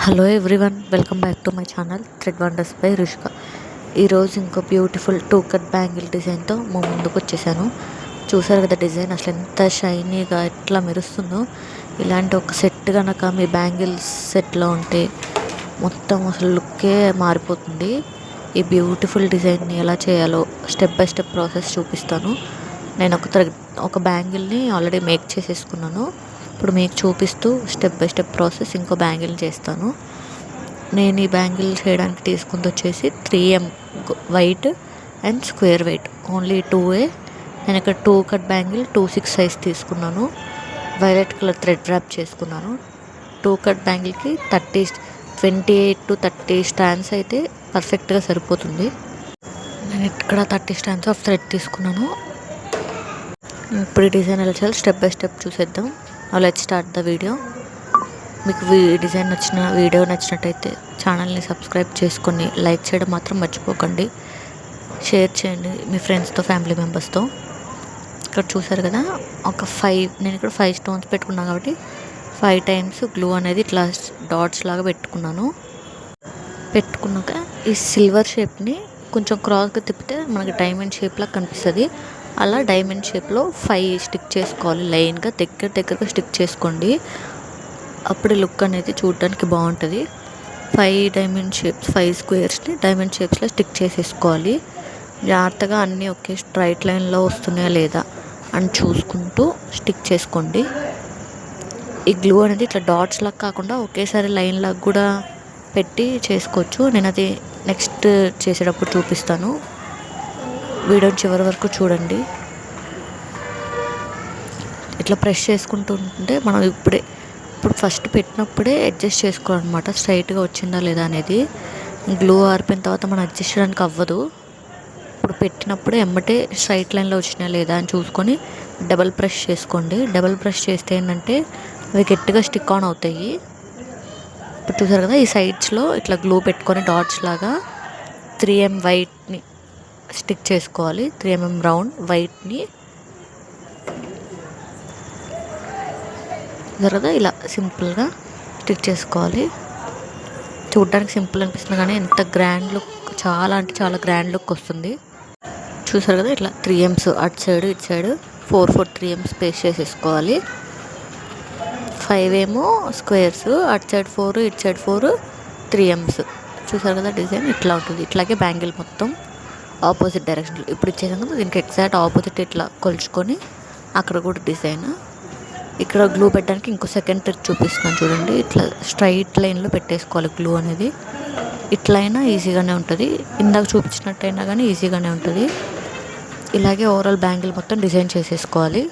Hello everyone, welcome back to my channel thread wonders by Rushika. ఈరోజు ఇంకో beautiful two cut bangle డిజైన్తో మా ముందుకు వచ్చేసాను. చూసారు కదా డిజైన్ అసలు ఎంత షైనీగా ఎట్లా మెరుస్తుందో. ఇలాంటి ఒక సెట్ కనుక మీ బ్యాంగిల్స్ సెట్లో ఉంటే మొత్తం అసలు లుక్కే మారిపోతుంది. ఈ బ్యూటిఫుల్ డిజైన్ని ఎలా చేయాలో స్టెప్ బై స్టెప్ ప్రాసెస్ చూపిస్తాను. నేను ఒక బ్యాంగిల్ని ఆల్రెడీ మేక్ చేసేసుకున్నాను. ఇప్పుడు మీకు చూపిస్తూ స్టెప్ బై స్టెప్ ప్రాసెస్ ఇంకో బ్యాంగిల్ చేస్తాను. నేను ఈ బ్యాంగిల్ చేయడానికి తీసుకుంది వచ్చేసి 3M white and square white, only 2A. నేను ఇక్కడ 2 కట్ బ్యాంగిల్ 2/6 సైజ్ తీసుకున్నాను. వైలెట్ కలర్ థ్రెడ్ ర్యాప్ చేసుకున్నాను. 2 కట్ బ్యాంగిల్కి 28 to 30 స్టాండ్స్ అయితే పర్ఫెక్ట్గా సరిపోతుంది. నేను ఇక్కడ 30 స్టాండ్స్ ఆఫ్ థ్రెడ్ తీసుకున్నాను. ఇప్పుడు ఈ డిజైన్ ఎలా చేయాలి స్టెప్ బై స్టెప్ చూసేద్దాం. Let's start the video. మీకు వీడియో నచ్చినట్టయితే ఛానల్ని సబ్స్క్రైబ్ చేసుకొని లైక్ చేయడం మాత్రం మర్చిపోకండి. షేర్ చేయండి మీ ఫ్రెండ్స్తో, ఫ్యామిలీ మెంబర్స్తో. ఇక్కడ చూసారు కదా, నేను ఇక్కడ 5 స్టోన్స్ పెట్టుకున్నాను కాబట్టి 5 టైమ్స్ గ్లూ అనేది ఇట్లా డాట్స్ లాగా పెట్టుకున్నాక ఈ సిల్వర్ షేప్ని కొంచెం క్రాస్గా తిప్పితే మనకి డైమండ్ షేప్లా కనిపిస్తుంది. అలా డైమండ్ షేప్లో 5 స్టిక్ చేసుకోవాలి. లైన్గా దగ్గరగా స్టిక్ చేసుకోండి. అప్పుడు లుక్ అనేది చూడడానికి బాగుంటుంది. 5 స్క్వేర్స్ని డైమండ్ షేప్స్లో స్టిక్ చేసేసుకోవాలి. జాగ్రత్తగా అన్నీ ఒకే స్ట్రైట్ లైన్లో వస్తున్నాయా లేదా అని చూసుకుంటూ స్టిక్ చేసుకోండి. ఈ గ్లూ అనేది ఇట్లా డాట్స్ లాగా కాకుండా ఒకేసారి లైన్ లాగా కూడా పెట్టి చేసుకోవచ్చు. నేను అది నెక్స్ట్ చేసేటప్పుడు చూపిస్తాను. వీడియో చివరి వరకు చూడండి. ఇట్లా ప్రెస్ చేసుకుంటూ ఉంటే మనం ఇప్పుడు ఫస్ట్ పెట్టినప్పుడే అడ్జస్ట్ చేసుకోవాలన్నమాట, స్ట్రైట్గా వచ్చిందా లేదా అనేది. గ్లూ ఆరిపోయిన తర్వాత మనం అడ్జస్ట్ చేయడానికి అవ్వదు. ఇప్పుడు పెట్టినప్పుడే ఎమ్మటే స్ట్రైట్ లైన్లో వచ్చినా లేదా అని చూసుకొని డబల్ ప్రెస్ చేసుకోండి. డబల్ ప్రెస్ చేస్తే ఏంటంటే అవి గట్టిగా స్టిక్ ఆన్ అవుతాయి. ఇప్పుడు చూసారు కదా, ఈ సైడ్స్లో ఇట్లా గ్లూ పెట్టుకొని డాట్స్ లాగా 3M వైట్ని స్టిక్ చేసుకోవాలి. 3mm రౌండ్ వైట్ని జరగదా ఇలా సింపుల్గా స్టిక్ చేసుకోవాలి. చూడడానికి సింపుల్ అనిపిస్తుంది కానీ ఎంత గ్రాండ్ లుక్, చాలా అంటే చాలా గ్రాండ్ లుక్ వస్తుంది. చూసారు కదా, ఇట్లా 3M's అటు సైడ్ ఇటు సైడ్ 4 3M's పేస్ట్ చేసేసుకోవాలి. 5 ఏమో స్క్వేర్స్, అటు సైడ్ 4 ఇటు సైడ్ 4 3M's. చూసారు కదా, డిజైన్ ఇట్లా ఉంటుంది. ఇట్లాగే బ్యాంగిల్ మొత్తం ఆపోజిట్ డైరెక్షన్లో ఇప్పుడు ఇచ్చేసాం కదా, దీనికి ఎగ్జాక్ట్ ఆపోజిట్ ఇట్లా కొలుచుకొని అక్కడ కూడా డిజైన్. ఇక్కడ గ్లూ పెట్టడానికి ఇంకో సెకండ్ ట్రిక్ చూపిస్తున్నాను చూడండి. ఇట్లా స్ట్రైట్ లైన్లో పెట్టేసుకోవాలి గ్లూ అనేది. ఇట్లయినా ఈజీగానే ఉంటుంది, ఇందాక చూపించినట్టయినా కానీ ఈజీగానే ఉంటుంది. ఇలాగే ఓవరాల్ బ్యాంగిల్ మొత్తం డిజైన్ చేసేసుకోవాలి.